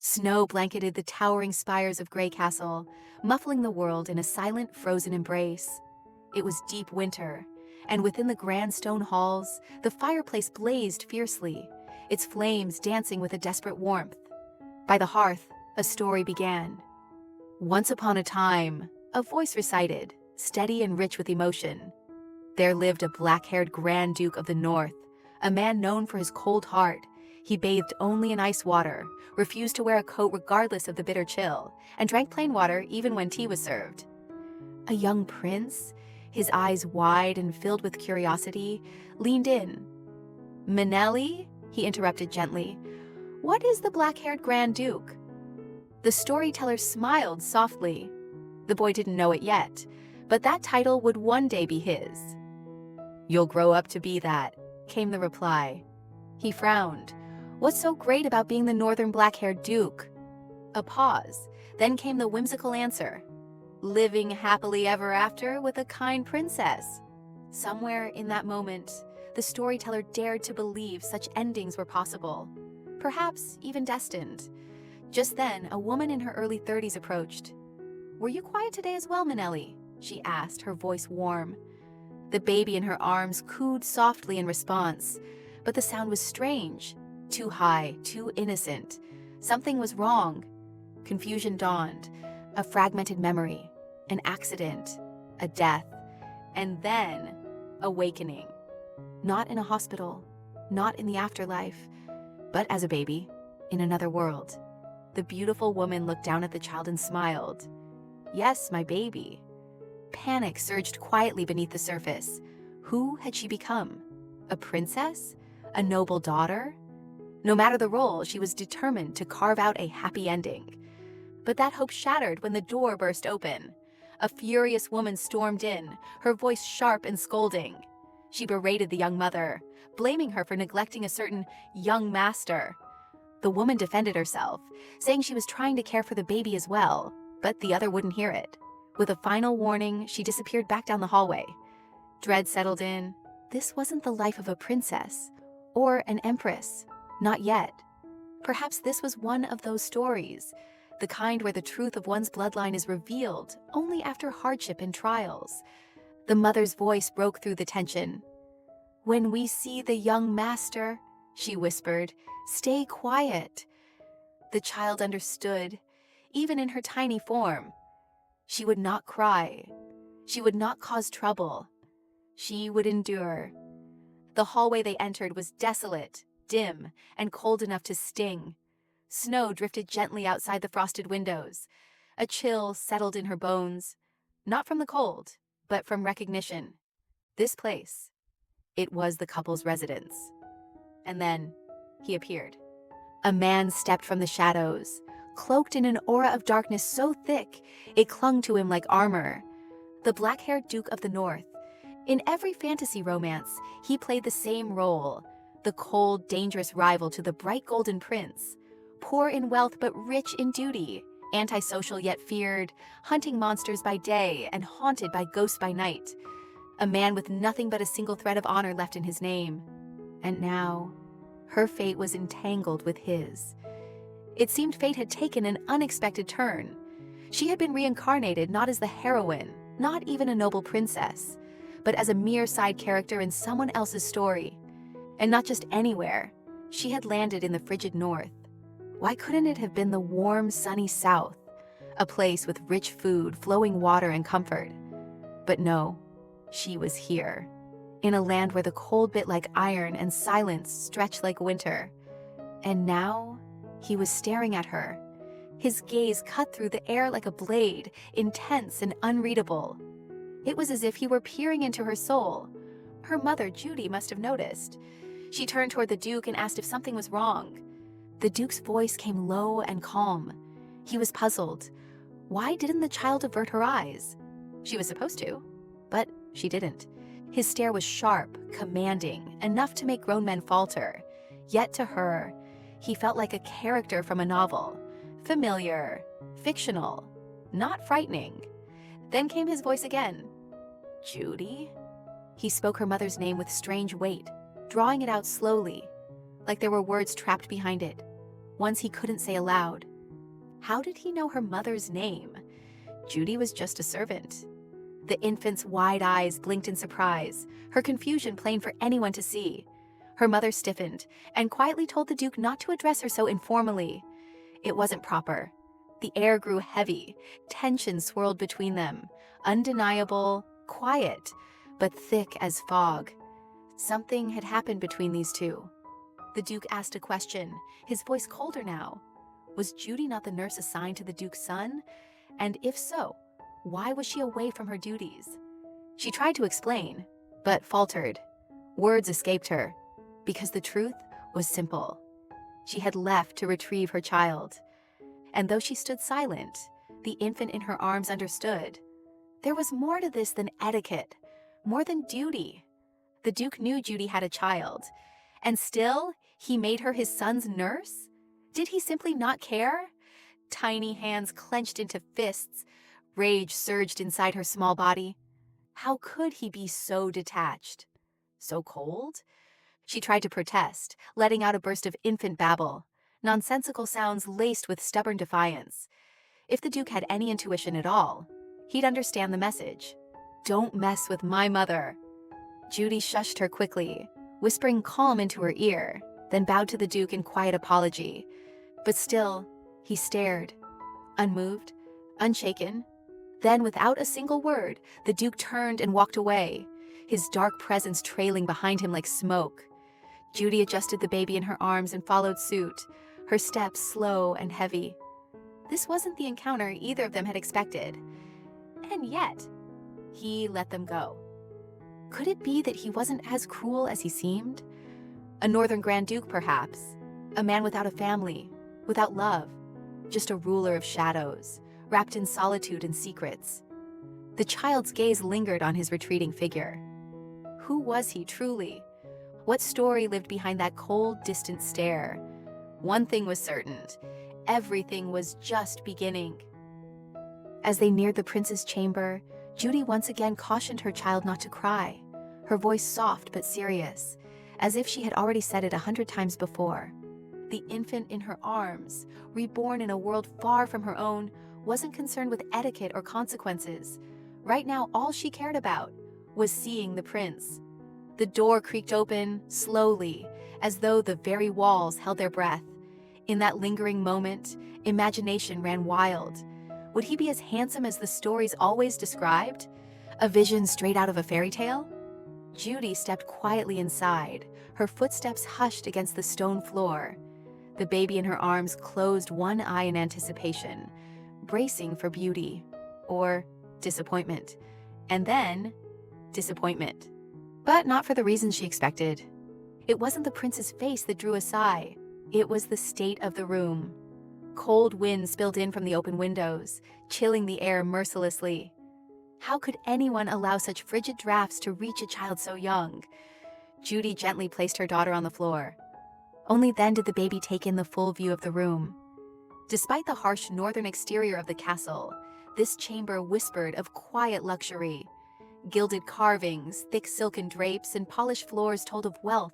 Snow blanketed the towering spires of Grey Castle, muffling the world in a silent, frozen embrace. It was deep winter, and within the grand stone halls, the fireplace blazed fiercely, its flames dancing with a desperate warmth. By the hearth, a story began. Once upon a time, a voice recited, steady and rich with emotion. There lived a black-haired Grand Duke of the North, a man known for his cold heart. He bathed only in ice water, refused to wear a coat regardless of the bitter chill, and drank plain water even when tea was served. A young prince, his eyes wide and filled with curiosity, leaned in. "Manelli," he interrupted gently, "what is the black-haired Grand Duke?" The storyteller smiled softly. The boy didn't know it yet, but that title would one day be his. "You'll grow up to be that," came the reply. He frowned. "What's so great about being the northern black-haired duke?" A pause, then came the whimsical answer. "Living happily ever after with a kind princess." Somewhere in that moment, the storyteller dared to believe such endings were possible, perhaps even destined. Just then, a woman in her early 30s approached. "Were you quiet today as well, Manelli?" she asked, her voice warm. The baby in her arms cooed softly in response, but the sound was strange, too high, too innocent. Something was wrong. Confusion dawned, a fragmented memory, an accident, a death, and then awakening. Not in a hospital, not in the afterlife, but as a baby, in another world. The beautiful woman looked down at the child and smiled. "Yes, my baby." Panic surged quietly beneath the surface. Who had she become? A princess? A noble daughter? No matter the role, she was determined to carve out a happy ending. But that hope shattered when the door burst open. A furious woman stormed in, her voice sharp and scolding. She berated the young mother, blaming her for neglecting a certain young master. The woman defended herself, saying she was trying to care for the baby as well, but the other wouldn't hear it. With a final warning, she disappeared back down the hallway. Dread settled in. This wasn't the life of a princess or an empress. Not yet. Perhaps this was one of those stories, the kind where the truth of one's bloodline is revealed only after hardship and trials. The mother's voice broke through the tension. "When we see the young master," she whispered, "stay quiet." The child understood, even in her tiny form. She would not cry. She would not cause trouble. She would endure. The hallway they entered was desolate, dim, and cold enough to sting. Snow drifted gently outside the frosted windows. A chill settled in her bones, not from the cold, but from recognition. This place, it was the couple's residence. And then he appeared. A man stepped from the shadows, cloaked in an aura of darkness so thick it clung to him like armor. The black-haired Duke of the North. In every fantasy romance, he played the same role, the cold, dangerous rival to the bright golden prince. Poor in wealth but rich in duty, antisocial yet feared, hunting monsters by day and haunted by ghosts by night. A man with nothing but a single thread of honor left in his name. And now, her fate was entangled with his. It seemed fate had taken an unexpected turn. She had been reincarnated not as the heroine, not even a noble princess, but as a mere side character in someone else's story. And not just anywhere. She had landed in the frigid north. Why couldn't it have been the warm, sunny south? A place with rich food, flowing water, and comfort. But no, she was here. In a land where the cold bit like iron and silence stretched like winter. And now, he was staring at her. His gaze cut through the air like a blade, intense and unreadable. It was as if he were peering into her soul. Her mother, Judy, must have noticed. She turned toward the Duke and asked if something was wrong. The Duke's voice came low and calm. He was puzzled. Why didn't the child avert her eyes? She was supposed to, but she didn't. His stare was sharp, commanding, enough to make grown men falter. Yet to her, he felt like a character from a novel. Familiar, fictional, not frightening. Then came his voice again. "Judy?" He spoke her mother's name with strange weight, drawing it out slowly, like there were words trapped behind it, ones he couldn't say aloud. How did he know her mother's name? Judy was just a servant. The infant's wide eyes blinked in surprise, her confusion plain for anyone to see. Her mother stiffened and quietly told the Duke not to address her so informally. It wasn't proper. The air grew heavy, tension swirled between them, undeniable, quiet, but thick as fog. Something had happened between these two. The Duke asked a question, his voice colder now. Was Judy not the nurse assigned to the Duke's son? And if so, why was she away from her duties? She tried to explain, but faltered. Words escaped her, because the truth was simple. She had left to retrieve her child. And though she stood silent, the infant in her arms understood. There was more to this than etiquette, more than duty. The Duke knew Judy had a child, and still he made her his son's nurse? Did he simply not care? Tiny hands clenched into fists. Rage surged inside her small body. How could he be so detached? So cold? She tried to protest, letting out a burst of infant babble, nonsensical sounds laced with stubborn defiance. If the Duke had any intuition at all, he'd understand the message. Don't mess with my mother. Judy shushed her quickly, whispering calm into her ear, then bowed to the Duke in quiet apology. But still, he stared, unmoved, unshaken. Then, without a single word, the Duke turned and walked away, his dark presence trailing behind him like smoke. Judy adjusted the baby in her arms and followed suit, her steps slow and heavy. This wasn't the encounter either of them had expected. And yet, he let them go. Could it be that he wasn't as cruel as he seemed? A Northern Grand Duke, perhaps. A man without a family, without love. Just a ruler of shadows, wrapped in solitude and secrets. The child's gaze lingered on his retreating figure. Who was he truly? What story lived behind that cold, distant stare? One thing was certain. Everything was just beginning. As they neared the prince's chamber, Judy once again cautioned her child not to cry, her voice soft but serious, as if she had already said it 100 times before. The infant in her arms, reborn in a world far from her own, wasn't concerned with etiquette or consequences. Right now, all she cared about was seeing the prince. The door creaked open, slowly, as though the very walls held their breath. In that lingering moment, imagination ran wild. Would he be as handsome as the stories always described? A vision straight out of a fairy tale? Judy stepped quietly inside, her footsteps hushed against the stone floor. The baby in her arms closed one eye in anticipation, bracing for beauty, or disappointment, and then disappointment. But not for the reasons she expected. It wasn't the prince's face that drew a sigh. It was the state of the room. Cold wind spilled in from the open windows, chilling the air mercilessly. How could anyone allow such frigid drafts to reach a child so young? Judy gently placed her daughter on the floor. Only then did the baby take in the full view of the room. Despite the harsh northern exterior of the castle, this chamber whispered of quiet luxury. Gilded carvings, thick silken drapes, and polished floors told of wealth,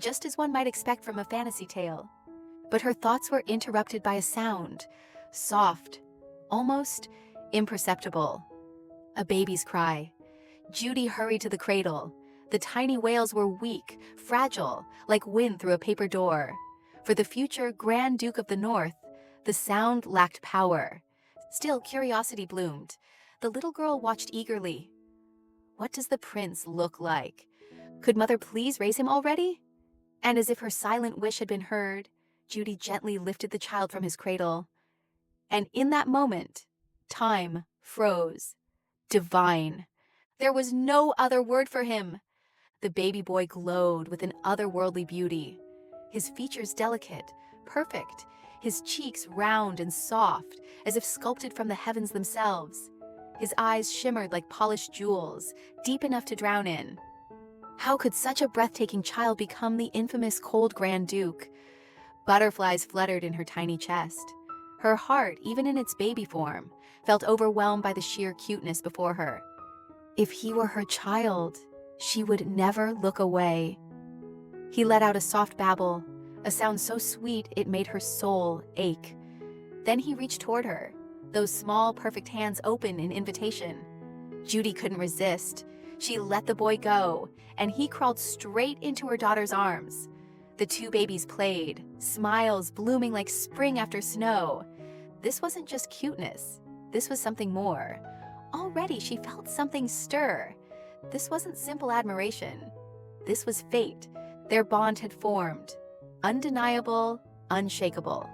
just as one might expect from a fantasy tale. But her thoughts were interrupted by a sound, soft, almost imperceptible. A baby's cry. Judy hurried to the cradle. The tiny wails were weak, fragile, like wind through a paper door. For the future Grand Duke of the North, the sound lacked power. Still, curiosity bloomed. The little girl watched eagerly. What does the prince look like? Could Mother please raise him already? And as if her silent wish had been heard, Judy gently lifted the child from his cradle. And in that moment, time froze. Divine. There was no other word for him. The baby boy glowed with an otherworldly beauty. His features delicate, perfect, his cheeks round and soft, as if sculpted from the heavens themselves. His eyes shimmered like polished jewels, deep enough to drown in. How could such a breathtaking child become the infamous cold Grand Duke? Butterflies fluttered in her tiny chest. Her heart, even in its baby form, felt overwhelmed by the sheer cuteness before her. If he were her child, she would never look away. He let out a soft babble, a sound so sweet it made her soul ache. Then he reached toward her, those small, perfect hands open in invitation. Judy couldn't resist. She let the boy go, and he crawled straight into her daughter's arms. The two babies played, smiles blooming like spring after snow. This wasn't just cuteness. This was something more. Already she felt something stir. This wasn't simple admiration. This was fate. Their bond had formed. Undeniable, unshakable.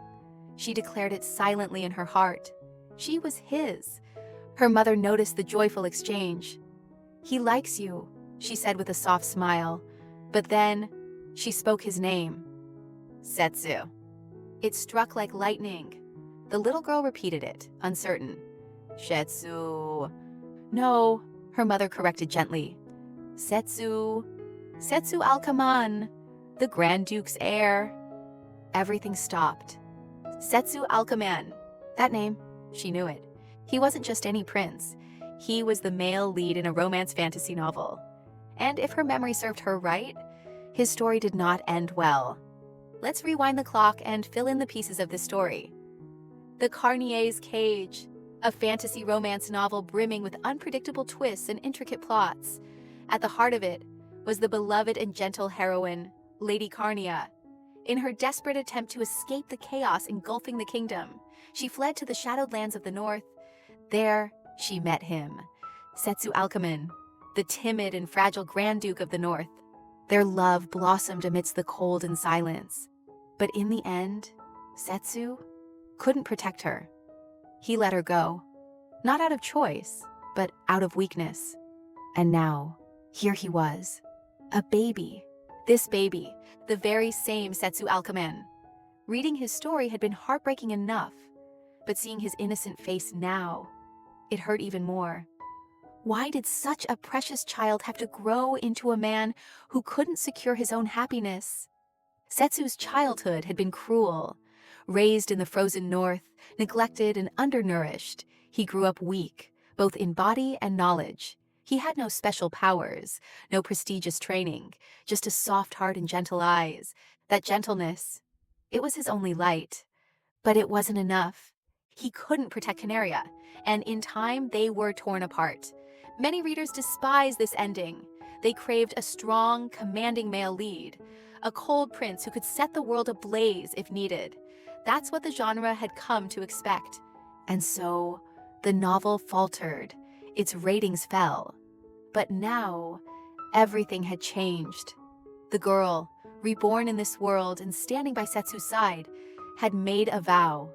She declared it silently in her heart. She was his. Her mother noticed the joyful exchange. "He likes you," she said with a soft smile. But then she spoke his name. "Setsu." It struck like lightning. The little girl repeated it, uncertain. "Setsu." "No," her mother corrected gently. "Setsu. Setsu Alkaman, the Grand Duke's heir." Everything stopped. Setsu Alkaman. That name, she knew it. He wasn't just any prince. He was the male lead in a romance fantasy novel. And if her memory served her right, his story did not end well. Let's rewind the clock and fill in the pieces of this story. The Carnier's Cage, a fantasy romance novel brimming with unpredictable twists and intricate plots. At the heart of it was the beloved and gentle heroine, Lady Carnia. In her desperate attempt to escape the chaos engulfing the kingdom, she fled to the shadowed lands of the north. There, she met him, Setsu Alkaman, the timid and fragile Grand Duke of the North. Their love blossomed amidst the cold and silence. But in the end, Setsu couldn't protect her. He let her go, not out of choice, but out of weakness. And now, here he was, a baby. This baby, the very same Setsu Alkaman. Reading his story had been heartbreaking enough, but seeing his innocent face now, it hurt even more. Why did such a precious child have to grow into a man who couldn't secure his own happiness? Setsu's childhood had been cruel. Raised in the frozen north, neglected and undernourished, he grew up weak, both in body and knowledge. He had no special powers, no prestigious training, just a soft heart and gentle eyes. That gentleness, it was his only light. But it wasn't enough. He couldn't protect Canaria, and in time they were torn apart. Many readers despise this ending. They craved a strong, commanding male lead, a cold prince who could set the world ablaze if needed. That's what the genre had come to expect. And so, the novel faltered. Its ratings fell. But now, everything had changed. The girl, reborn in this world and standing by Setsu's side, had made a vow.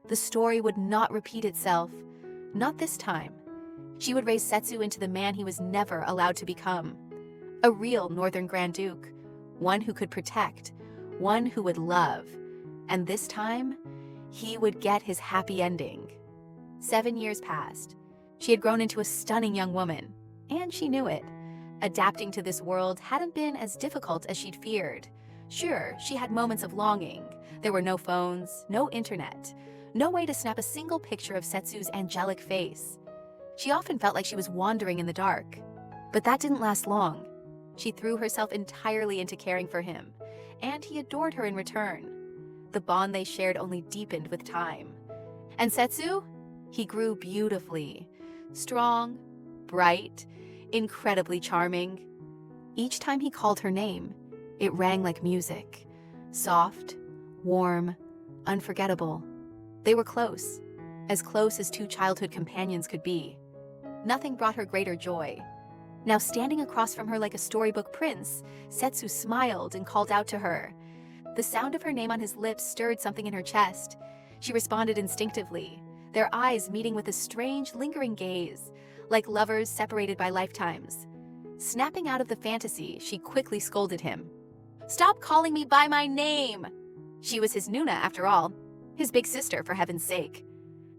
The story would not repeat itself. Not this time. She would raise Setsu into the man he was never allowed to become. A real Northern Grand Duke. One who could protect. One who would love. And this time, he would get his happy ending. 7 years passed. She had grown into a stunning young woman, and she knew it. Adapting to this world hadn't been as difficult as she'd feared. Sure, she had moments of longing. There were no phones, no internet, no way to snap a single picture of Setsu's angelic face. She often felt like she was wandering in the dark. But that didn't last long. She threw herself entirely into caring for him, and he adored her in return. The bond they shared only deepened with time. And Setsu? He grew beautifully. Strong, bright, incredibly charming. Each time he called her name, it rang like music. Soft, warm, unforgettable. They were close as two childhood companions could be. Nothing brought her greater joy. Now standing across from her like a storybook prince, Setsu smiled and called out to her. The sound of her name on his lips stirred something in her chest. She responded instinctively, their eyes meeting with a strange, lingering gaze, like lovers separated by lifetimes. Snapping out of the fantasy, she quickly scolded him. "Stop calling me by my name!" She was his Nuna, after all. His big sister, for heaven's sake.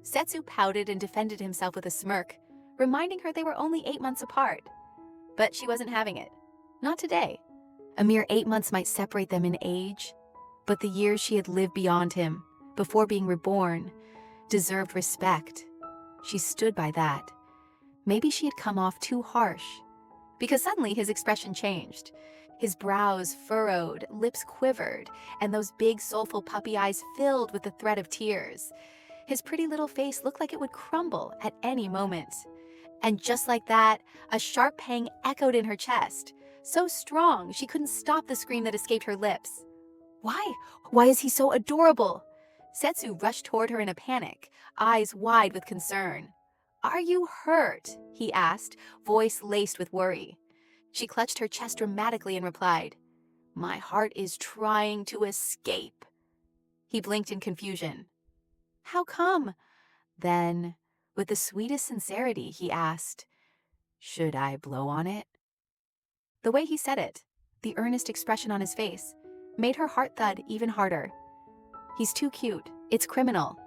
Setsu pouted and defended himself with a smirk, reminding her they were only 8 months apart. But she wasn't having it. Not today. A mere 8 months might separate them in age, but the years she had lived beyond him, before being reborn, deserved respect. She stood by that. Maybe she had come off too harsh. Because suddenly his expression changed. His brows furrowed, lips quivered, and those big soulful puppy eyes filled with the threat of tears. His pretty little face looked like it would crumble at any moment. And just like that, a sharp pang echoed in her chest, so strong she couldn't stop the scream that escaped her lips. Why? Why is he so adorable? Setsu rushed toward her in a panic, eyes wide with concern. Are you hurt? He asked, voice laced with worry. She clutched her chest dramatically and replied, My heart is trying to escape. He blinked in confusion. How come? Then, with the sweetest sincerity, he asked, Should I blow on it? The way he said it, the earnest expression on his face, made her heart thud even harder. He's too cute. It's criminal.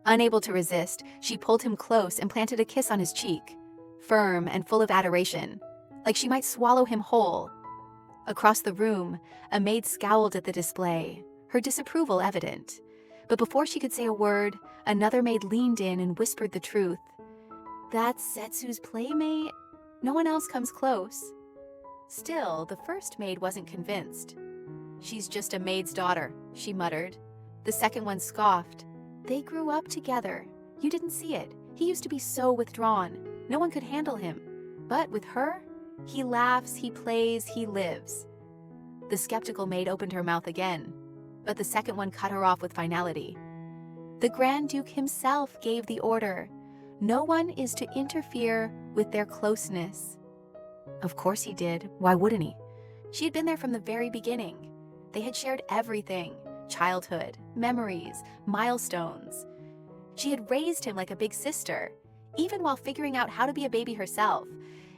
Unable to resist, she pulled him close and planted a kiss on his cheek, firm and full of adoration, like she might swallow him whole. Across the room, a maid scowled at the display, her disapproval evident. But before she could say a word, another maid leaned in and whispered the truth. That's Setsu's Playmate. No one else comes close. Still, the first maid wasn't convinced. She's just a maid's daughter, she muttered. The second one scoffed. They grew up together. You didn't see it. He used to be so withdrawn. No one could handle him. But with her, he laughs, he plays, he lives. The skeptical maid opened her mouth again, but the second one cut her off with finality. The Grand Duke himself gave the order. No one is to interfere with their closeness. Of course he did. Why wouldn't he? She had been there from the very beginning. They had shared everything. Childhood, memories, milestones. She had raised him like a big sister, even while figuring out how to be a baby herself.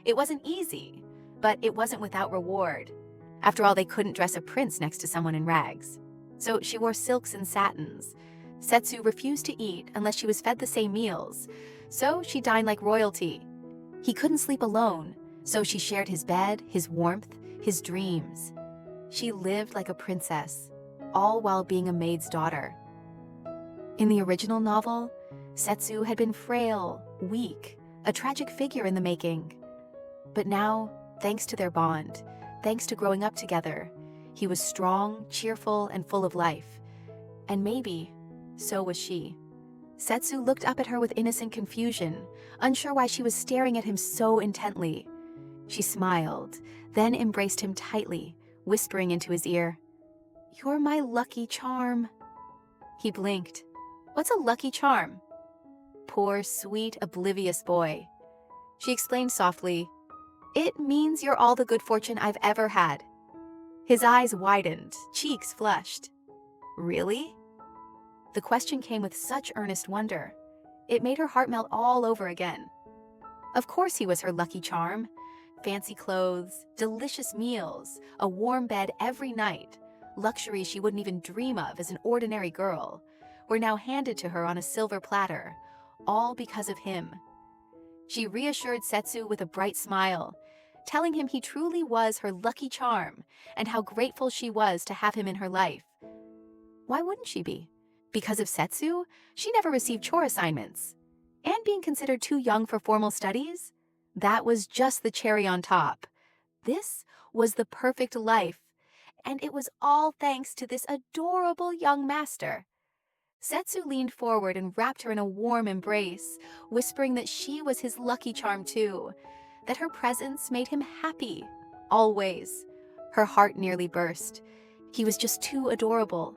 It wasn't easy, but it wasn't without reward. After all, they couldn't dress a prince next to someone in rags. So she wore silks and satins. Setsu refused to eat unless she was fed the same meals, so she dined like royalty. He couldn't sleep alone, so she shared his bed, his warmth, his dreams. She lived like a princess, all while being a maid's daughter. In the original novel, Setsu had been frail, weak, a tragic figure in the making. But now, thanks to their bond, thanks to growing up together, he was strong, cheerful, and full of life. And maybe, so was she. Setsu looked up at her with innocent confusion, unsure why she was staring at him so intently. She smiled, then embraced him tightly, whispering into his ear, You're my lucky charm. He blinked. What's a lucky charm? Poor, sweet, oblivious boy. She explained softly, It means you're all the good fortune I've ever had. His eyes widened, cheeks flushed. Really? The question came with such earnest wonder. It made her heart melt all over again. Of course he was her lucky charm. Fancy clothes, delicious meals, a warm bed every night, luxuries she wouldn't even dream of as an ordinary girl, were now handed to her on a silver platter, all because of him. She reassured Setsu with a bright smile, telling him he truly was her lucky charm and how grateful she was to have him in her life. Why wouldn't she be? Because of Setsu, she never received chore assignments. And being considered too young for formal studies? That was just the cherry on top. This was the perfect life, and it was all thanks to this adorable young master. Setsu leaned forward and wrapped her in a warm embrace, whispering that she was his lucky charm too, that her presence made him happy, always. Her heart nearly burst. He was just too adorable.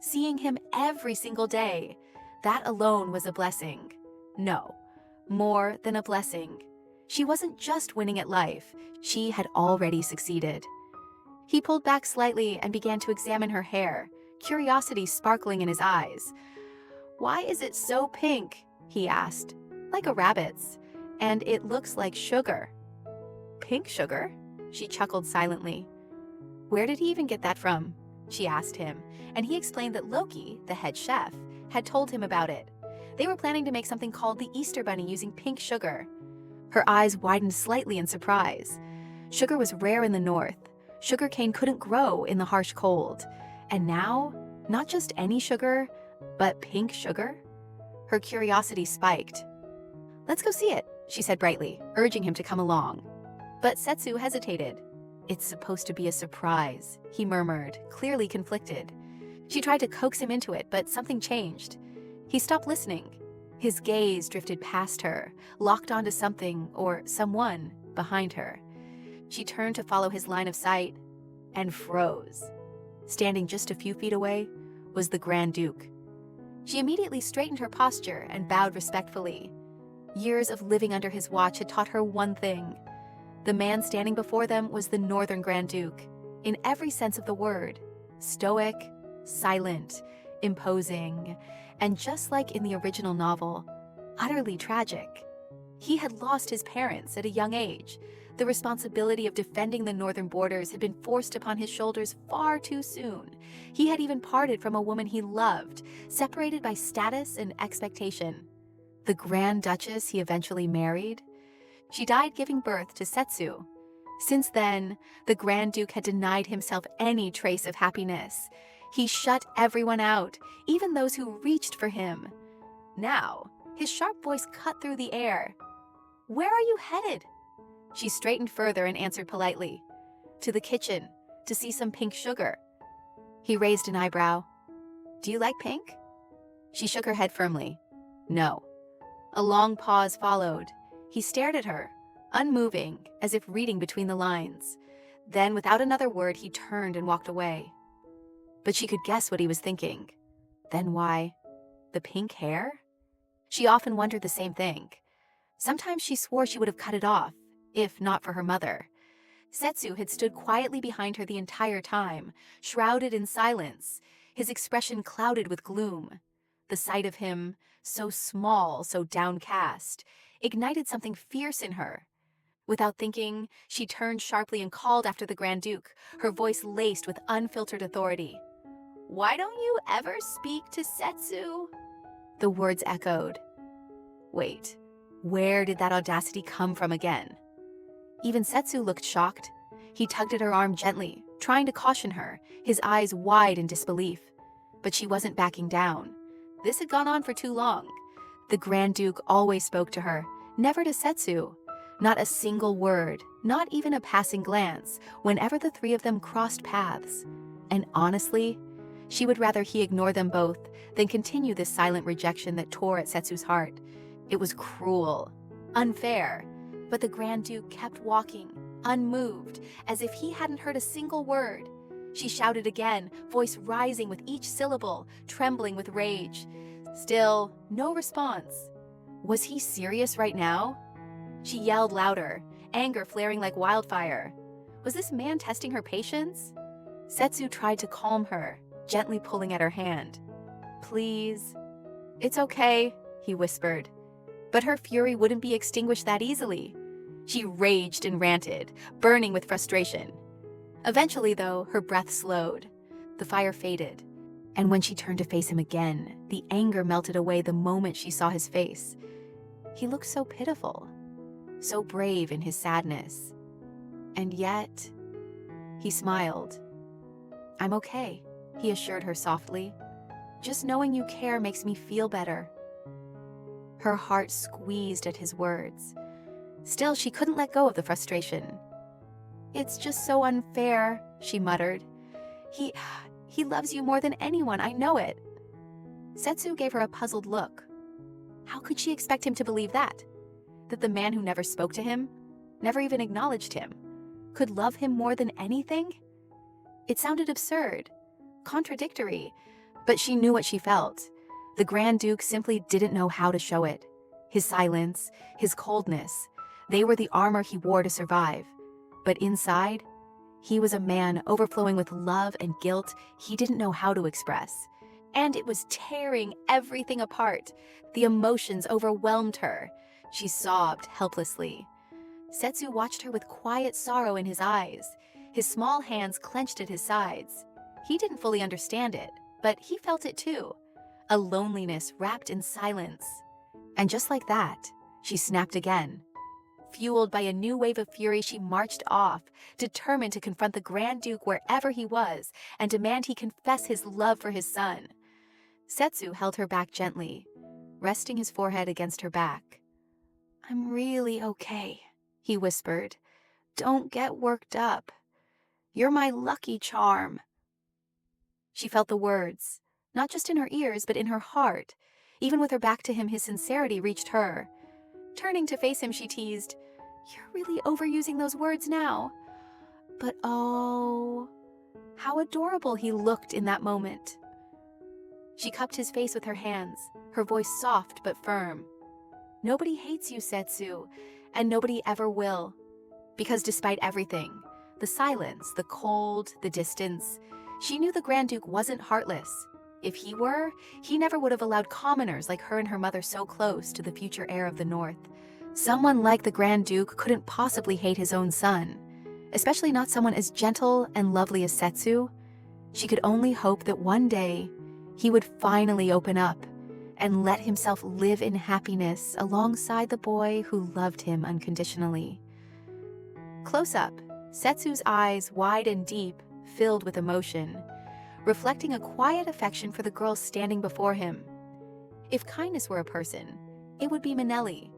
Seeing him every single day, that alone was a blessing. No, more than a blessing. She wasn't just winning at life, she had already succeeded. He pulled back slightly and began to examine her hair, curiosity sparkling in his eyes. Why is it so pink? He asked. Like a rabbit's. And it looks like sugar. Pink sugar? She chuckled silently. Where did he even get that from? She asked him, and he explained that Loki, the head chef, had told him about it. They were planning to make something called the Easter Bunny using pink sugar. Her eyes widened slightly in surprise. Sugar was rare in the north. Sugarcane couldn't grow in the harsh cold. And now, not just any sugar, but pink sugar? Her curiosity spiked. Let's go see it, she said brightly, urging him to come along. But Setsu hesitated. It's supposed to be a surprise, he murmured, clearly conflicted. She tried to coax him into it, but something changed. He stopped listening. His gaze drifted past her, locked onto something or someone behind her. She turned to follow his line of sight and froze. Standing just a few feet away was the Grand Duke. She immediately straightened her posture and bowed respectfully. Years of living under his watch had taught her one thing. The man standing before them was the Northern Grand Duke, in every sense of the word. Stoic, silent, imposing, and just like in the original novel, utterly tragic. He had lost his parents at a young age. The responsibility of defending the northern borders had been forced upon his shoulders far too soon. He had even parted from a woman he loved, separated by status and expectation. The Grand Duchess he eventually married? She died giving birth to Setsu. Since then, the Grand Duke had denied himself any trace of happiness. He shut everyone out, even those who reached for him. Now, his sharp voice cut through the air. "Where are you headed?" She straightened further and answered politely. "To the kitchen, to see some pink sugar." He raised an eyebrow. "Do you like pink?" She shook her head firmly. "No." A long pause followed. He stared at her, unmoving, as if reading between the lines. Then, without another word, he turned and walked away. But she could guess what he was thinking. Then why? The pink hair? She often wondered the same thing. Sometimes she swore she would have cut it off, if not for her mother. Setsu had stood quietly behind her the entire time, shrouded in silence, his expression clouded with gloom. The sight of him, so small, so downcast, ignited something fierce in her. Without thinking, she turned sharply and called after the Grand Duke, her voice laced with unfiltered authority. "Why don't you ever speak to Setsu?" The words echoed. Wait, where did that audacity come from again? Even Setsu looked shocked. He tugged at her arm gently, trying to caution her, his eyes wide in disbelief. But she wasn't backing down. This had gone on for too long. The Grand Duke always spoke to her, never to Setsu. Not a single word, not even a passing glance, whenever the three of them crossed paths. And honestly, she would rather he ignore them both than continue this silent rejection that tore at Setsu's heart. It was cruel, unfair, but the Grand Duke kept walking, unmoved, as if he hadn't heard a single word. She shouted again, voice rising with each syllable, trembling with rage. Still, no response. Was he serious right now? She yelled louder, anger flaring like wildfire. Was this man testing her patience? Setsu tried to calm her, gently pulling at her hand. "Please." "It's okay," he whispered. But her fury wouldn't be extinguished that easily. She raged and ranted, burning with frustration. Eventually, though, her breath slowed. The fire faded. And when she turned to face him again, the anger melted away the moment she saw his face. He looked so pitiful, so brave in his sadness. And yet, he smiled. "I'm okay," he assured her softly. "Just knowing you care makes me feel better." Her heart squeezed at his words. Still, she couldn't let go of the frustration. "It's just so unfair," she muttered. He loves you more than anyone, I know it." Setsu gave her a puzzled look. How could she expect him to believe that? That the man who never spoke to him, never even acknowledged him, could love him more than anything? It sounded absurd, contradictory, but she knew what she felt. The Grand Duke simply didn't know how to show it. His silence, his coldness, they were the armor he wore to survive. But inside, he was a man overflowing with love and guilt he didn't know how to express. And it was tearing everything apart. The emotions overwhelmed her. She sobbed helplessly. Setsu watched her with quiet sorrow in his eyes, his small hands clenched at his sides. He didn't fully understand it, but he felt it too. A loneliness wrapped in silence. And just like that, she snapped again. Fueled by a new wave of fury, she marched off, determined to confront the Grand Duke wherever he was and demand he confess his love for his son. Setsu held her back gently, resting his forehead against her back. "I'm really okay," he whispered. "Don't get worked up. You're my lucky charm." She felt the words, not just in her ears, but in her heart. Even with her back to him, his sincerity reached her. Turning to face him, she teased, "You're really overusing those words now." But oh, how adorable he looked in that moment. She cupped his face with her hands, her voice soft but firm. "Nobody hates you, Setsu, and nobody ever will. Because despite everything, the silence, the cold, the distance, she knew the Grand Duke wasn't heartless. If he were, he never would have allowed commoners like her and her mother so close to the future heir of the North. Someone like the Grand Duke couldn't possibly hate his own son, especially not someone as gentle and lovely as Setsu. She could only hope that one day he would finally open up and let himself live in happiness alongside the boy who loved him unconditionally. Close up, Setsu's eyes, wide and deep, filled with emotion, reflecting a quiet affection for the girl standing before him. If kindness were a person, it would be Manelli.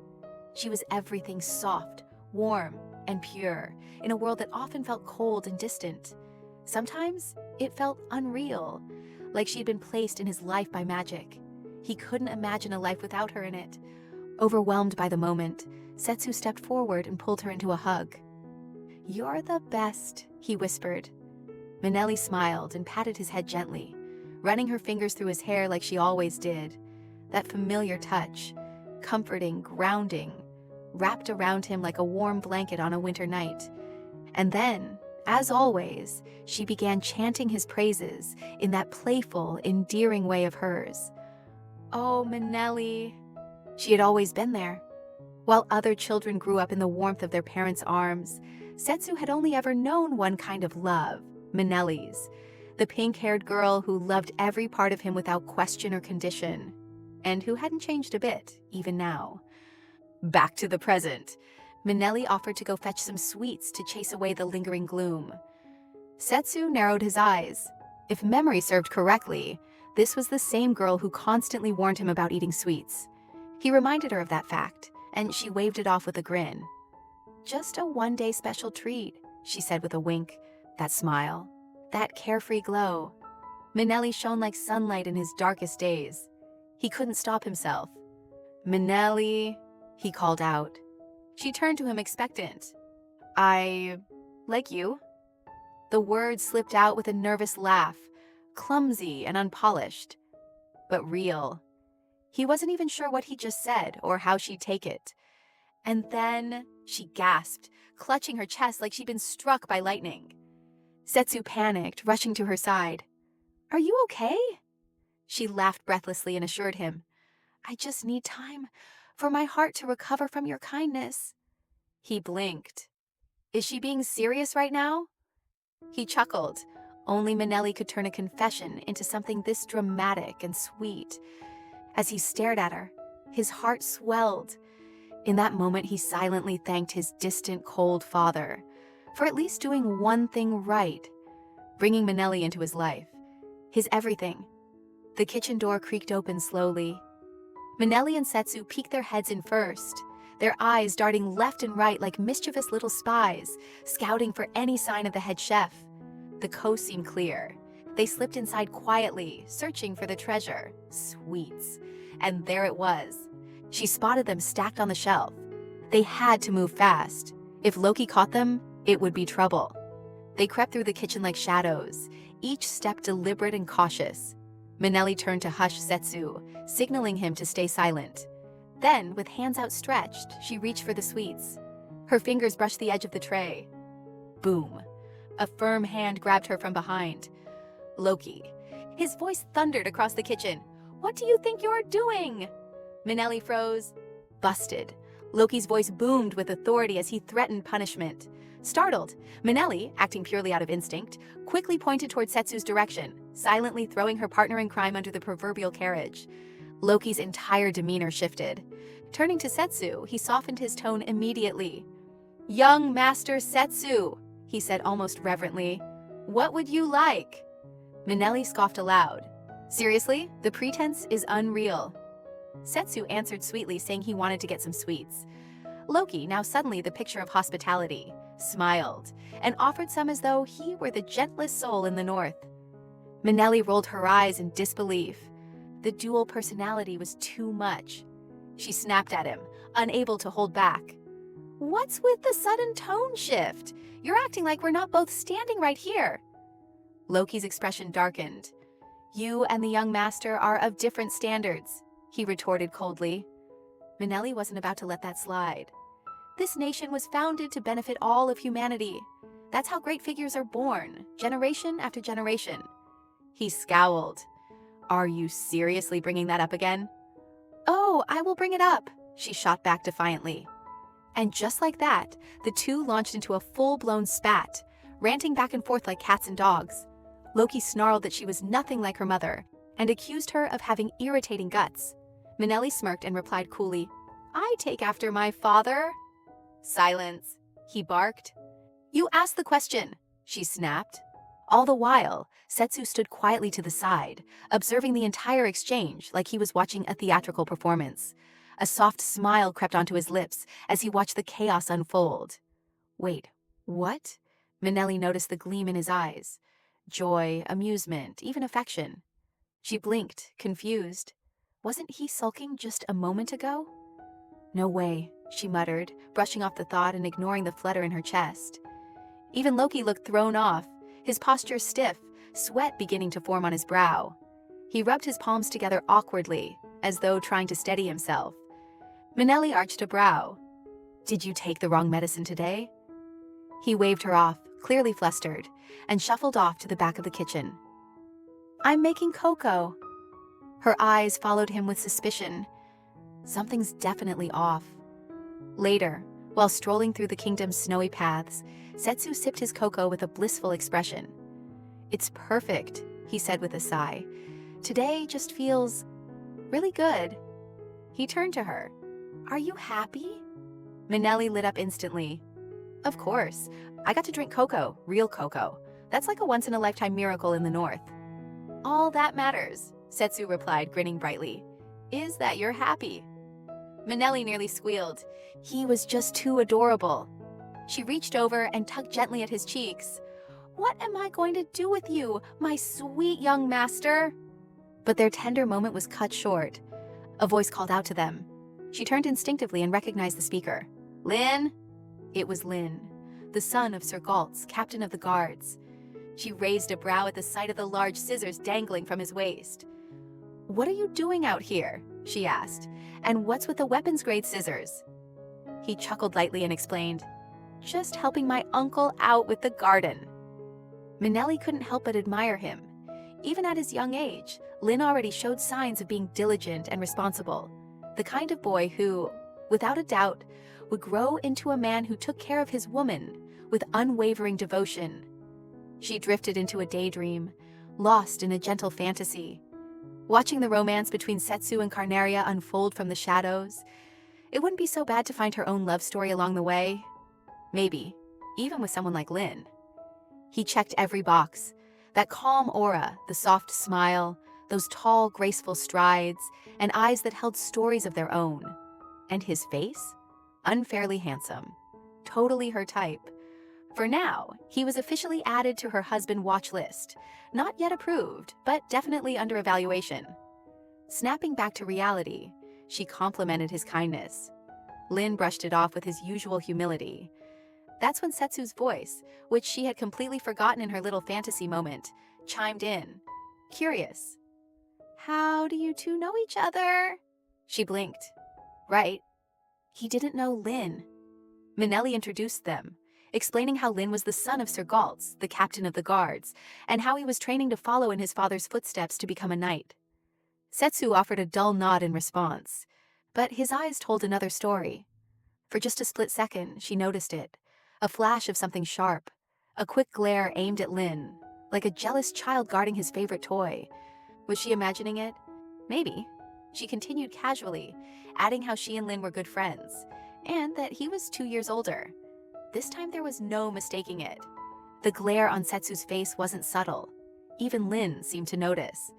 She was everything soft, warm, and pure, in a world that often felt cold and distant. Sometimes it felt unreal, like she'd been placed in his life by magic. He couldn't imagine a life without her in it. Overwhelmed by the moment, Setsu stepped forward and pulled her into a hug. "You're the best," he whispered. Manelli smiled and patted his head gently, running her fingers through his hair like she always did. That familiar touch, comforting, grounding, wrapped around him like a warm blanket on a winter night. And then, as always, she began chanting his praises in that playful, endearing way of hers. Oh, Manelli. She had always been there. While other children grew up in the warmth of their parents' arms, Setsu had only ever known one kind of love, Manelli's, the pink-haired girl who loved every part of him without question or condition, and who hadn't changed a bit, even now. Back to the present, Manelli offered to go fetch some sweets to chase away the lingering gloom. Setsu narrowed his eyes. If memory served correctly, this was the same girl who constantly warned him about eating sweets. He reminded her of that fact, and she waved it off with a grin. "Just a one-day special treat," she said with a wink. That smile, that carefree glow. Manelli shone like sunlight in his darkest days. He couldn't stop himself. "Manelli," he called out. She turned to him expectant. "I like you." The words slipped out with a nervous laugh, clumsy and unpolished, but real. He wasn't even sure what he just said or how she'd take it. And then she gasped, clutching her chest like she'd been struck by lightning. Setsu panicked, rushing to her side. "Are you okay?" She laughed breathlessly and assured him, "I just need time for my heart to recover from your kindness." He blinked. Is she being serious right now? He chuckled. Only Manelli could turn a confession into something this dramatic and sweet. As he stared at her, his heart swelled. In that moment, he silently thanked his distant, cold father for at least doing one thing right, bringing Manelli into his life, his everything. The kitchen door creaked open slowly. Manelli and Setsu peeked their heads in first, their eyes darting left and right like mischievous little spies, scouting for any sign of the head chef. The coast seemed clear. They slipped inside quietly, searching for the treasure, sweets. And there it was. She spotted them stacked on the shelf. They had to move fast. If Loki caught them, it would be trouble. They crept through the kitchen like shadows, each step deliberate and cautious. Manelli turned to hush Setsu, signaling him to stay silent. Then, with hands outstretched, she reached for the sweets. Her fingers brushed the edge of the tray. Boom. A firm hand grabbed her from behind. Loki. His voice thundered across the kitchen. "What do you think you're doing?" Manelli froze. Busted. Loki's voice boomed with authority as he threatened punishment. Startled, Manelli, acting purely out of instinct, quickly pointed toward Setsu's direction, silently throwing her partner in crime under the proverbial carriage. Loki's entire demeanor shifted. Turning to Setsu, he softened his tone immediately. "Young Master Setsu," he said almost reverently, "what would you like?" Manelli scoffed aloud. "Seriously, the pretense is unreal." Setsu answered sweetly, saying he wanted to get some sweets. Loki, now suddenly the picture of hospitality, smiled and offered some as though he were the gentlest soul in the north. Manelli rolled her eyes in disbelief. The dual personality was too much. She snapped at him, unable to hold back. "What's with the sudden tone shift? You're acting like we're not both standing right here." Loki's expression darkened. "You and the young master are of different standards," he retorted coldly. Manelli wasn't about to let that slide. This nation was founded to benefit all of humanity. That's how great figures are born, generation after generation. He scowled. "Are you seriously bringing that up again?" "Oh, I will bring it up," she shot back defiantly. And just like that, the two launched into a full-blown spat, ranting back and forth like cats and dogs. Loki snarled that she was nothing like her mother and accused her of having irritating guts. Manelli smirked and replied coolly, "I take after my father." "Silence," he barked. "You asked the question," she snapped. All the while, Setsu stood quietly to the side, observing the entire exchange like he was watching a theatrical performance. A soft smile crept onto his lips as he watched the chaos unfold. "Wait, what?" Manelli noticed the gleam in his eyes. Joy, amusement, even affection. She blinked, confused. Wasn't he sulking just a moment ago? "No way," she muttered, brushing off the thought and ignoring the flutter in her chest. Even Loki looked thrown off, his posture stiff, sweat beginning to form on his brow. He rubbed his palms together awkwardly, as though trying to steady himself. Manelli arched a brow. "Did you take the wrong medicine today?" He waved her off, clearly flustered, and shuffled off to the back of the kitchen. "I'm making cocoa." Her eyes followed him with suspicion. Something's definitely off. Later, while strolling through the kingdom's snowy paths, Setsu sipped his cocoa with a blissful expression. "It's perfect," he said with a sigh. "Today just feels really good." He turned to her. "Are you happy?" Manelli lit up instantly. "Of course. I got to drink cocoa, real cocoa. That's like a once-in-a-lifetime miracle in the north." "All that matters," Setsu replied, grinning brightly, "is that you're happy." Manelli nearly squealed. He was just too adorable. She reached over and tugged gently at his cheeks. "What am I going to do with you, my sweet young master?" But their tender moment was cut short. A voice called out to them. She turned instinctively and recognized the speaker. "Lin?" It was Lin, the son of Sir Galtz, captain of the guards. She raised a brow at the sight of the large scissors dangling from his waist. "What are you doing out here?" she asked. "And what's with the weapons-grade scissors?" He chuckled lightly and explained, "Just helping my uncle out with the garden." Manelli couldn't help but admire him. Even at his young age, Lin already showed signs of being diligent and responsible. The kind of boy who, without a doubt, would grow into a man who took care of his woman with unwavering devotion. She drifted into a daydream, lost in a gentle fantasy. Watching the romance between Setsu and Carnaria unfold from the shadows, it wouldn't be so bad to find her own love story along the way. Maybe, even with someone like Lin. He checked every box. That calm aura, the soft smile, those tall, graceful strides, and eyes that held stories of their own. And his face? Unfairly handsome. Totally her type. For now, he was officially added to her husband watch list. Not yet approved, but definitely under evaluation. Snapping back to reality, she complimented his kindness. Lin brushed it off with his usual humility. That's when Setsu's voice, which she had completely forgotten in her little fantasy moment, chimed in. Curious. "How do you two know each other?" She blinked. Right. He didn't know Lin. Manelli introduced them, explaining how Lin was the son of Sir Galtz, the captain of the guards, and how he was training to follow in his father's footsteps to become a knight. Setsu offered a dull nod in response, but his eyes told another story. For just a split second, she noticed it. A flash of something sharp, a quick glare aimed at Lin, like a jealous child guarding his favorite toy. Was she imagining it? Maybe. She continued casually, adding how she and Lin were good friends, and that he was 2 years older. This time there was no mistaking it. The glare on Setsu's face wasn't subtle. Even Lin seemed to notice.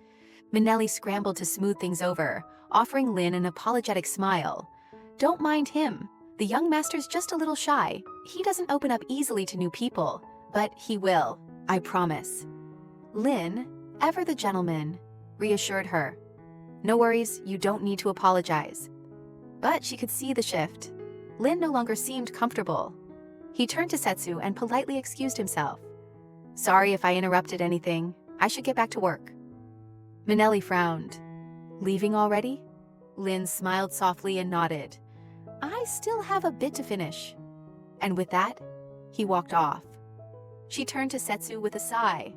Manelli scrambled to smooth things over, offering Lin an apologetic smile. "Don't mind him. The young master's just a little shy. He doesn't open up easily to new people, but he will, I promise." Lin, ever the gentleman, reassured her. No worries, you don't need to apologize. But she could see the shift. Lin no longer seemed comfortable. He turned to Setsu and politely excused himself. Sorry if I interrupted anything. I should get back to work. Manelli frowned. Leaving already? Lin smiled softly and nodded. I still have a bit to finish. And with that, he walked off. She turned to Setsu with a sigh.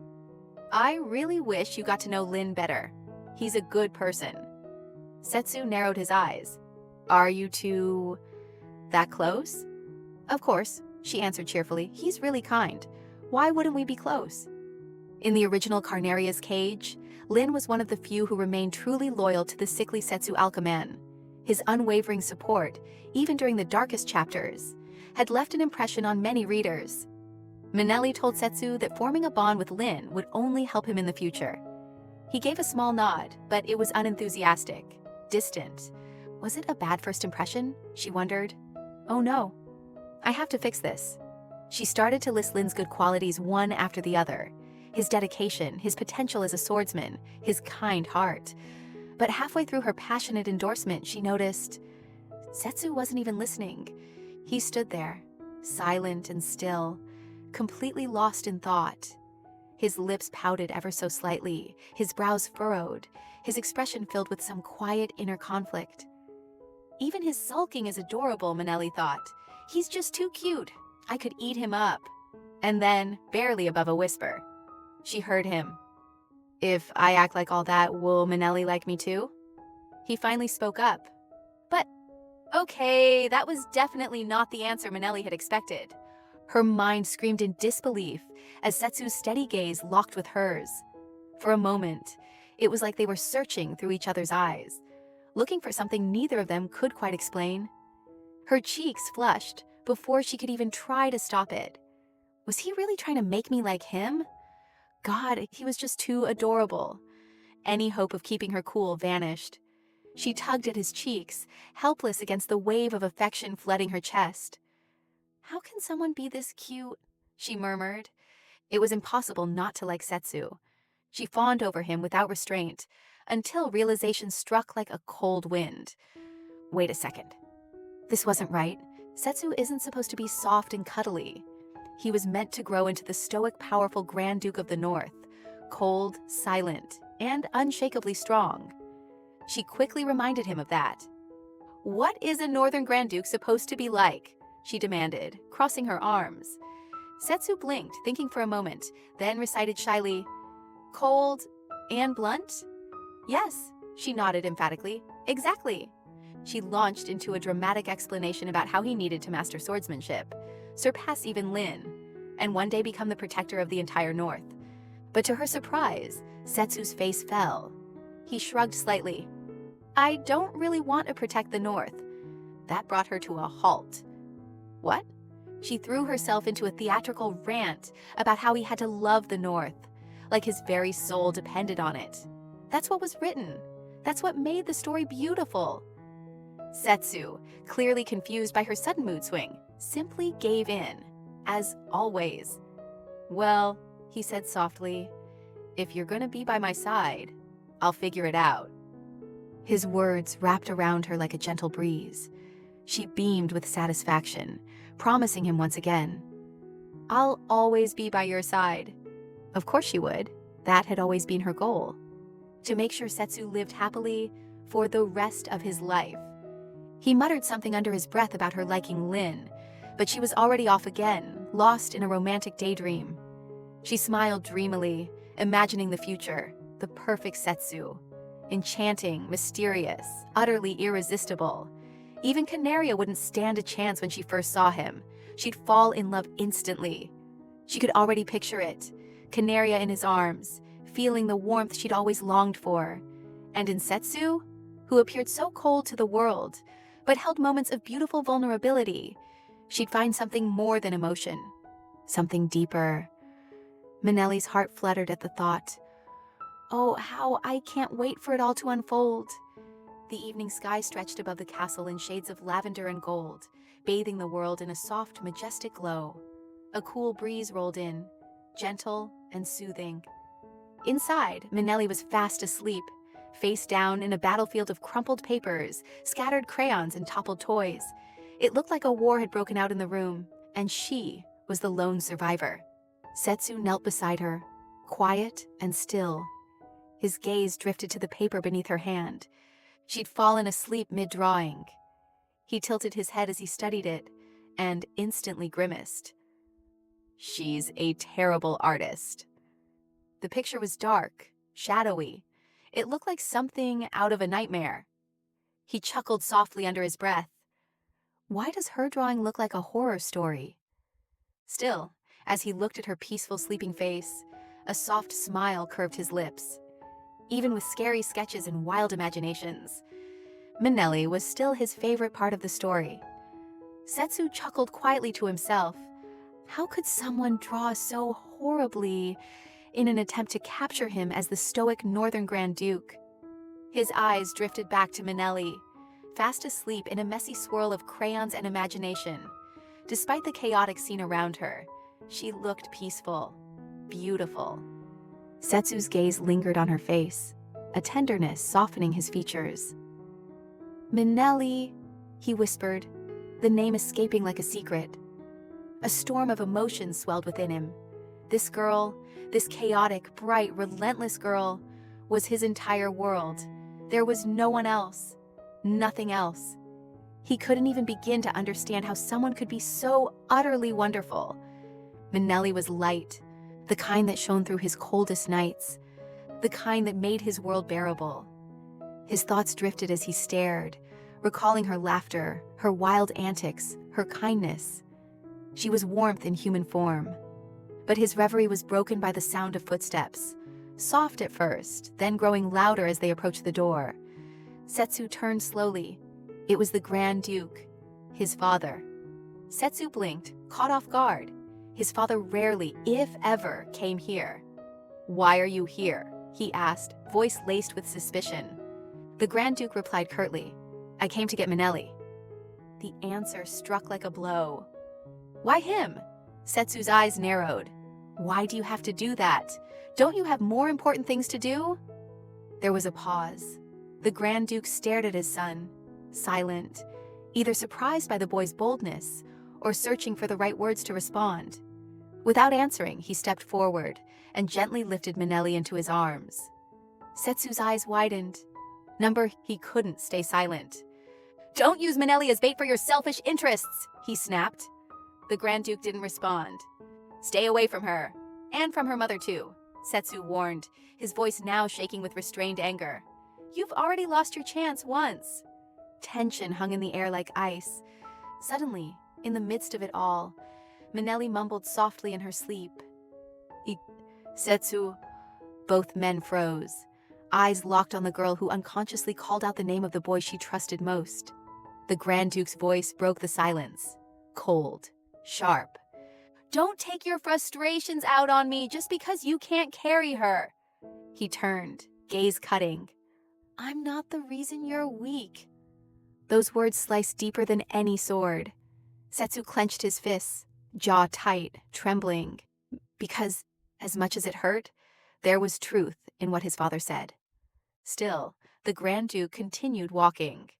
I really wish you got to know Lin better. He's a good person. Setsu narrowed his eyes. Are you two that close? Of course, she answered cheerfully. He's really kind. Why wouldn't we be close? In the original Carnaria's cage, Lin was one of the few who remained truly loyal to the sickly Setsu Alkaman. His unwavering support, even during the darkest chapters, had left an impression on many readers. Manelli told Setsu that forming a bond with Lin would only help him in the future. He gave a small nod, but it was unenthusiastic, distant. Was it a bad first impression? She wondered. Oh no. I have to fix this. She started to list Lin's good qualities one after the other. His dedication, his potential as a swordsman, his kind heart. But halfway through her passionate endorsement, she noticed Setsu wasn't even listening. He stood there, silent and still, completely lost in thought. His lips pouted ever so slightly, his brows furrowed, his expression filled with some quiet inner conflict. Even his sulking is adorable, Manelli thought. He's just too cute. I could eat him up. And then, barely above a whisper, she heard him. If I act like all that, will Manelli like me too? He finally spoke up. But, okay, that was definitely not the answer Manelli had expected. Her mind screamed in disbelief as Setsu's steady gaze locked with hers. For a moment, it was like they were searching through each other's eyes, looking for something neither of them could quite explain. Her cheeks flushed before she could even try to stop it. Was he really trying to make me like him? God, he was just too adorable. Any hope of keeping her cool vanished. She tugged at his cheeks, helpless against the wave of affection flooding her chest. How can someone be this cute? She murmured. It was impossible not to like Setsu. She fawned over him without restraint, until realization struck like a cold wind. Wait a second. This wasn't right. Setsu isn't supposed to be soft and cuddly. He was meant to grow into the stoic, powerful Grand Duke of the North, cold, silent, and unshakably strong. She quickly reminded him of that. What is a Northern Grand Duke supposed to be like? She demanded, crossing her arms. Setsu blinked, thinking for a moment, then recited shyly, cold and blunt? Yes, she nodded emphatically. Exactly. She launched into a dramatic explanation about how he needed to master swordsmanship, surpass even Lin, and one day become the protector of the entire North. But to her surprise, Setsu's face fell. He shrugged slightly. I don't really want to protect the North. That brought her to a halt. What? She threw herself into a theatrical rant about how he had to love the North, like his very soul depended on it. That's what was written. That's what made the story beautiful. Setsu, clearly confused by her sudden mood swing, simply gave in, as always. Well, he said softly, if you're gonna be by my side, I'll figure it out. His words wrapped around her like a gentle breeze. She beamed with satisfaction, promising him once again, I'll always be by your side. Of course she would. That had always been her goal. To make sure Setsu lived happily for the rest of his life. He muttered something under his breath about her liking Lin, but she was already off again, lost in a romantic daydream. She smiled dreamily, imagining the future, the perfect Setsu. Enchanting, mysterious, utterly irresistible. Even Canaria wouldn't stand a chance when she first saw him. She'd fall in love instantly. She could already picture it. Canaria in his arms, feeling the warmth she'd always longed for. And in Setsu, who appeared so cold to the world, but held moments of beautiful vulnerability, she'd find something more than emotion, something deeper. Manelli's heart fluttered at the thought. Oh, how I can't wait for it all to unfold. The evening sky stretched above the castle in shades of lavender and gold, bathing the world in a soft, majestic glow. A cool breeze rolled in, gentle and soothing. Inside, Manelli was fast asleep, face down in a battlefield of crumpled papers, scattered crayons, and toppled toys. It looked like a war had broken out in the room, and she was the lone survivor. Setsu knelt beside her, quiet and still. His gaze drifted to the paper beneath her hand. She'd fallen asleep mid-drawing. He tilted his head as he studied it, and instantly grimaced. She's a terrible artist. The picture was dark, shadowy. It looked like something out of a nightmare. He chuckled softly under his breath. Why does her drawing look like a horror story? Still, as he looked at her peaceful sleeping face, a soft smile curved his lips. Even with scary sketches and wild imaginations, Manelli was still his favorite part of the story. Setsu chuckled quietly to himself. How could someone draw so horribly in an attempt to capture him as the stoic Northern Grand Duke? His eyes drifted back to Manelli, fast asleep in a messy swirl of crayons and imagination. Despite the chaotic scene around her, she looked peaceful, beautiful. Setsu's gaze lingered on her face, a tenderness softening his features. Manelli, he whispered, the name escaping like a secret. A storm of emotions swelled within him. This girl, this chaotic, bright, relentless girl, was his entire world. There was no one else, nothing else. He couldn't even begin to understand how someone could be so utterly wonderful. Manelli was light, the kind that shone through his coldest nights, the kind that made his world bearable. His thoughts drifted as he stared, recalling her laughter, her wild antics, her kindness. She was warmth in human form. But his reverie was broken by the sound of footsteps, soft at first, then growing louder as they approached the door. Setsu turned slowly. It was the Grand Duke, his father. Setsu blinked, caught off guard. His father rarely, if ever, came here. "Why are you here?" he asked, voice laced with suspicion. The Grand Duke replied curtly, "I came to get Manelli." The answer struck like a blow. "Why him?" Setsu's eyes narrowed. "Why do you have to do that? Don't you have more important things to do?" There was a pause. The Grand Duke stared at his son, silent, either surprised by the boy's boldness or searching for the right words to respond. Without answering, he stepped forward and gently lifted Manelli into his arms. Setsu's eyes widened. He couldn't stay silent. "Don't use Manelli as bait for your selfish interests," he snapped. The Grand Duke didn't respond. "Stay away from her, and from her mother too," Setsu warned, his voice now shaking with restrained anger. "You've already lost your chance once." Tension hung in the air like ice. Suddenly, in the midst of it all, Manelli mumbled softly in her sleep. Setsu. Both men froze, eyes locked on the girl who unconsciously called out the name of the boy she trusted most. The Grand Duke's voice broke the silence, cold, sharp. "Don't take your frustrations out on me just because you can't carry her." He turned, gaze cutting. "I'm not the reason you're weak." Those words sliced deeper than any sword. Setsu clenched his fists, jaw tight, trembling, because, as much as it hurt, there was truth in what his father said. Still, the Grand Duke continued walking.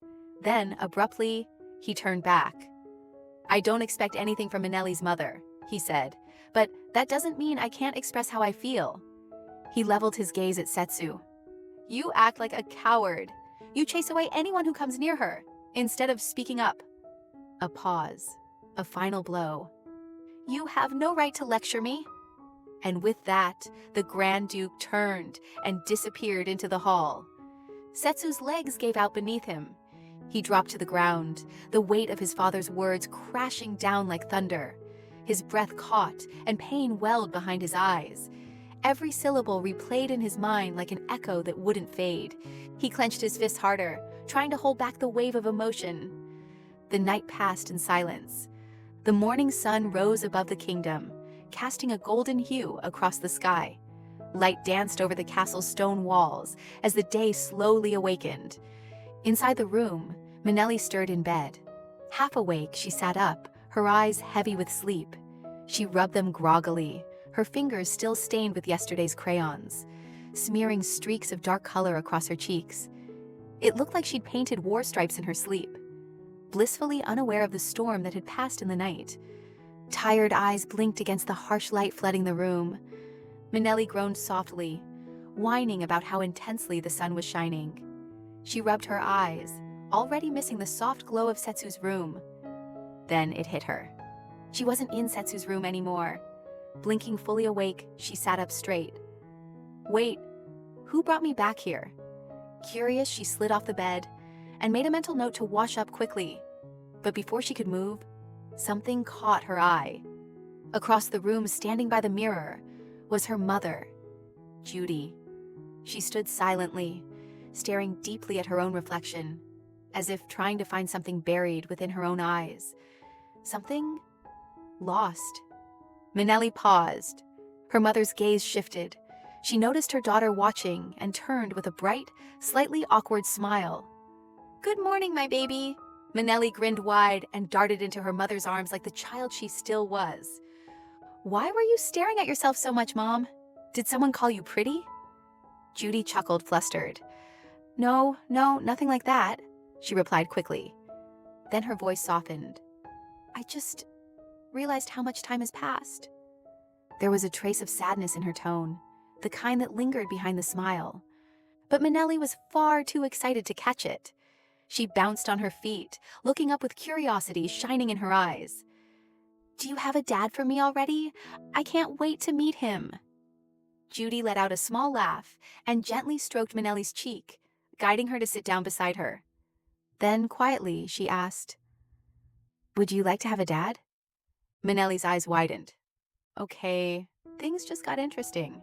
Then, abruptly, he turned back. "I don't expect anything from Manelli's mother," he said, "but that doesn't mean I can't express how I feel." He leveled his gaze at Setsu. "You act like a coward. You chase away anyone who comes near her, instead of speaking up." A pause, a final blow. "You have no right to lecture me." And with that, the Grand Duke turned and disappeared into the hall. Setsu's legs gave out beneath him. He dropped to the ground, the weight of his father's words crashing down like thunder. His breath caught, and pain welled behind his eyes. Every syllable replayed in his mind like an echo that wouldn't fade. He clenched his fists harder, trying to hold back the wave of emotion. The night passed in silence. The morning sun rose above the kingdom, casting a golden hue across the sky. Light danced over the castle's stone walls as the day slowly awakened. Inside the room, Manelli stirred in bed. Half awake, she sat up, her eyes heavy with sleep. She rubbed them groggily, her fingers still stained with yesterday's crayons. smearing streaks of dark color across her cheeks. It looked like she'd painted war stripes in her sleep, blissfully unaware of the storm that had passed in the night. Tired eyes blinked against the harsh light flooding the room. Minelli groaned softly, whining about how intensely the sun was shining. She rubbed her eyes, already missing the soft glow of Setsu's room. Then it hit her. She wasn't in Setsu's room anymore. Blinking fully awake, she sat up straight. Wait, who brought me back here? Curious, she slid off the bed and made a mental note to wash up quickly. But before she could move, something caught her eye. Across the room, standing by the mirror, was her mother, Judy. She stood silently, staring deeply at her own reflection, as if trying to find something buried within her own eyes. Something lost. Minelli paused. Her mother's gaze shifted. She noticed her daughter watching and turned with a bright, slightly awkward smile. "Good morning, my baby." Minelli grinned wide and darted into her mother's arms like the child she still was. "Why were you staring at yourself so much, Mom? Did someone call you pretty?" Judy chuckled, flustered. No, nothing like that," she replied quickly. Then her voice softened. "I just realized how much time has passed." There was a trace of sadness in her tone, the kind that lingered behind the smile. But Minelli was far too excited to catch it. She bounced on her feet, looking up with curiosity shining in her eyes. "Do you have a dad for me already? I can't wait to meet him." Judy let out a small laugh and gently stroked Minelli's cheek, guiding her to sit down beside her. Then, quietly, she asked, "Would you like to have a dad?" Minelli's eyes widened. Okay, things just got interesting.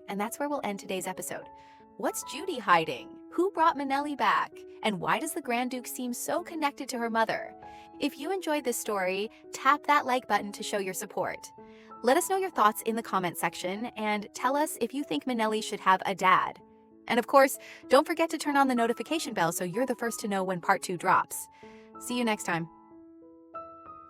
And that's where we'll end today's episode. What's Judy hiding? Who brought Minelli back? And why does the Grand Duke seem so connected to her mother? If you enjoyed this story, tap that like button to show your support. Let us know your thoughts in the comment section and tell us if you think Minelli should have a dad. And of course, don't forget to turn on the notification bell so you're the first to know when part 2 drops. See you next time.